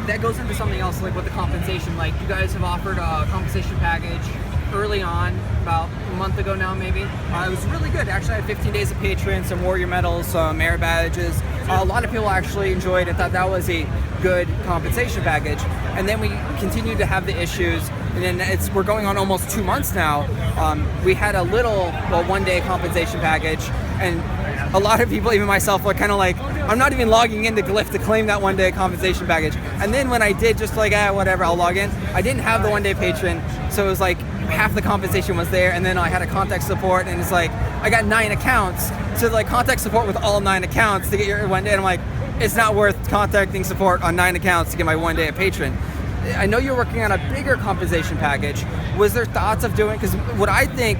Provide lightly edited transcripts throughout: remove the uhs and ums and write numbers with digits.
that goes into something else, like with the compensation. Like, you guys have offered a compensation package early on, about a month ago now, maybe. It was really good. Actually, I had 15 days of Patreon, some warrior medals, some merit badges. A lot of people actually enjoyed it, thought that was a good compensation package. And then we continued to have the issues, and then we're going on almost 2 months now. We had a little, one-day compensation package, and a lot of people, even myself, were kind of like, I'm not even logging into Glyph to claim that one-day compensation package. And then when I did, just like, whatever, I'll log in, I didn't have the one-day patron, so it was like half the compensation was there, and then I had a contact support, and it's like, I got 9 accounts, so like contact support with all 9 accounts to get your one day, and I'm like, it's not worth contacting support on 9 accounts to get my one day at patron. I know you're working on a bigger compensation package. Was there thoughts of doing, because what I think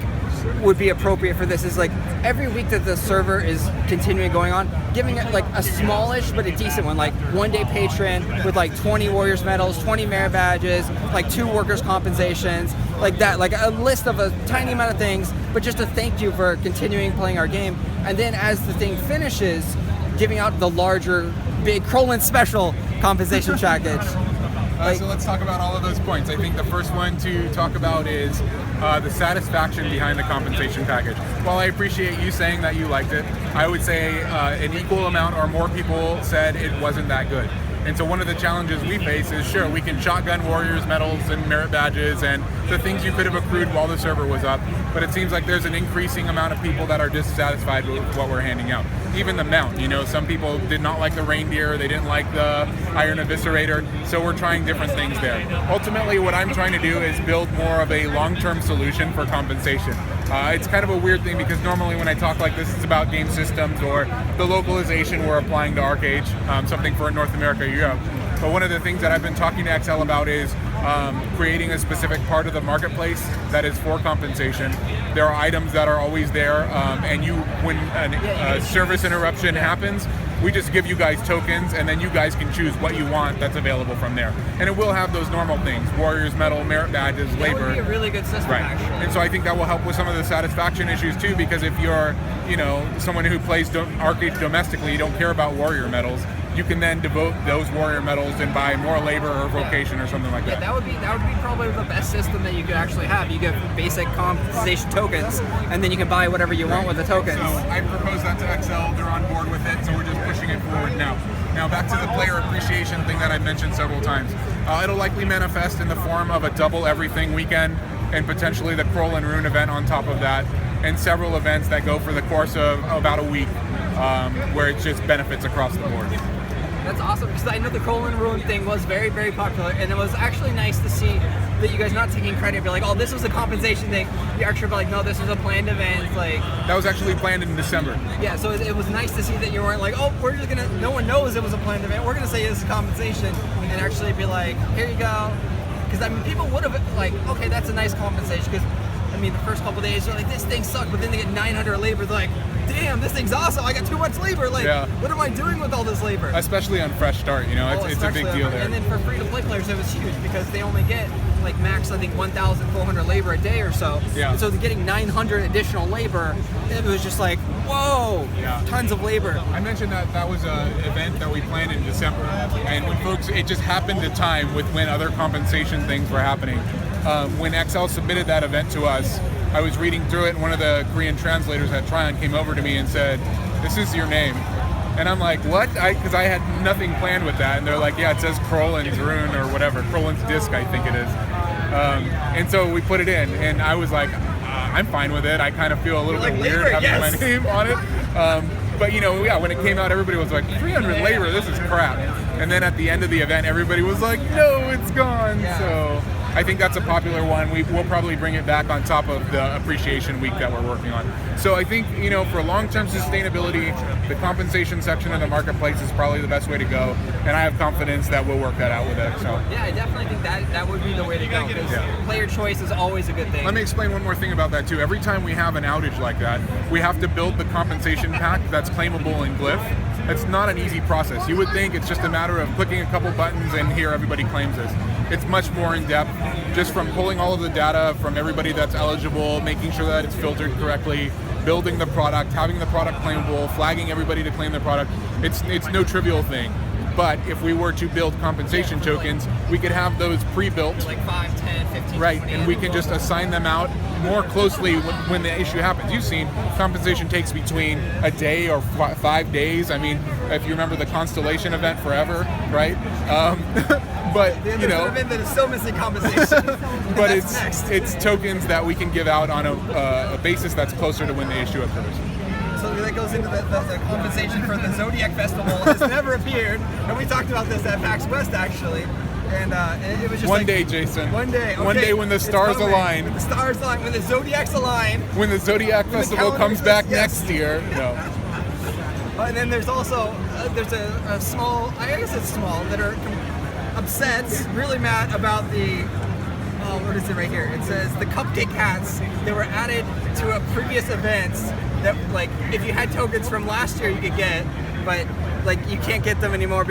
would be appropriate for this is like every week that the server is continuing going on, giving it like a smallish but a decent one, like one day patron with like 20 warriors medals, 20 merit badges, like 2 workers compensations, like that, like a list of a tiny amount of things, but just a thank you for continuing playing our game. And then as the thing finishes, giving out the larger big Khrolan special compensation package. So let's talk about all of those points. I think the first one to talk about is the satisfaction behind the compensation package. While I appreciate you saying that you liked it, I would say an equal amount or more people said it wasn't that good. And so one of the challenges we face is, sure, we can shotgun warriors medals and merit badges and the things you could have accrued while the server was up, but it seems like there's an increasing amount of people that are dissatisfied with what we're handing out. Even the mount, some people did not like the reindeer, they didn't like the iron eviscerator, so we're trying different things there. Ultimately, what I'm trying to do is build more of a long-term solution for compensation. It's kind of a weird thing because normally when I talk like this, it's about game systems or the localization we're applying to Archeage, something for North America, Europe. But one of the things that I've been talking to XL about is creating a specific part of the marketplace that is for compensation. There are items that are always there, and when a service interruption happens, we just give you guys tokens, and then you guys can choose what you want that's available from there. And it will have those normal things: warriors medal, merit badges, labor. That would be a really good system, right. Actually. And so I think that will help with some of the satisfaction issues too, because if you're, someone who plays Archeage domestically, you don't care about warrior medals, you can then devote those warrior medals and buy more labor or vocation or something like that. That would be probably the best system that you could actually have. You get basic compensation tokens, and then you can buy whatever you want with the tokens. So I proposed that to XL. They're on board with it, so we're just pushing it forward now. Now back to the player appreciation thing that I mentioned several times. It'll likely manifest in the form of a double everything weekend and potentially the Khrolan Rune event on top of that, and several events that go for the course of about a week, where it's just benefits across the board. That's awesome, because I know the Khrolan Rune thing was very, very popular, and it was actually nice to see that you guys not taking credit, be like, oh, this was a compensation thing. The Archer be like, no, this was a planned event. Like, that was actually planned in December. Yeah, so it was nice to see that you weren't like, oh, we're just gonna, no one knows it was a planned event, we're gonna say this is compensation, and actually be like, here you go. Because I mean, people would have like, okay, that's a nice compensation, because I mean, the first couple days, they're like, this thing sucked, but then they get 900 labor, they're like, damn, this thing's awesome, I got too much labor, like, what am I doing with all this labor? Especially on fresh start, it's a big deal there. And then for free-to-play players, it was huge, because they only get, like, max, I think, 1,400 labor a day or so. Yeah. So getting 900 additional labor, it was just like, whoa, tons of labor. I mentioned that was an event that we planned in December, and when folks, it just happened to time with when other compensation things were happening. When XL submitted that event to us, I was reading through it, and one of the Korean translators at Tryon came over to me and said, "This is your name." And I'm like, what? Because I had nothing planned with that. And they're like, yeah, it says Khrolan's Rune or whatever, Khrolan's Disc, I think it is. And so we put it in, and I was like, I'm fine with it. I kind of feel a little bit weird having my name on it. But when it came out, everybody was like, 300 labor, this is crap. And then at the end of the event, everybody was like, no, it's gone. So I think that's a popular one. We'll probably bring it back on top of the appreciation week that we're working on. So I think, for long-term sustainability, the compensation section of the marketplace is probably the best way to go. And I have confidence that we'll work that out with it. So yeah, I definitely think that would be the way to go, because player choice is always a good thing. Let me explain one more thing about that too. Every time we have an outage like that, we have to build the compensation pack that's claimable in Glyph. It's not an easy process. You would think it's just a matter of clicking a couple buttons and here everybody claims this. It's much more in depth, just from pulling all of the data from everybody that's eligible, making sure that it's filtered correctly, building the product, having the product claimable, flagging everybody to claim the product. It's no trivial thing. But if we were to build compensation tokens, we could have those pre-built. Like 5, 10, 15. Right, 20. and we can just assign them out more closely when the issue happens. You've seen compensation takes between a day or 5 days. I mean, if you remember the Constellation event forever, right? But There's you know, an event that is still missing compensation. but That's it's tokens that we can give out on a basis that's closer to when the issue occurs. So that goes into the compensation for the Zodiac Festival. Has never appeared, and we talked about this at PAX West actually. And it was just One like, day, Jason. One day. Okay. One day when the It's stars coming. align. When the stars align. When the Zodiacs align. When the Zodiac Festival comes back yes. next year. No. And then there's also there's a small, I guess it's small, that are upset, really mad about the, what is it right here? It says the cupcake hats that were added to a previous events that, like, if you had tokens from last year you could get, but like you can't get them anymore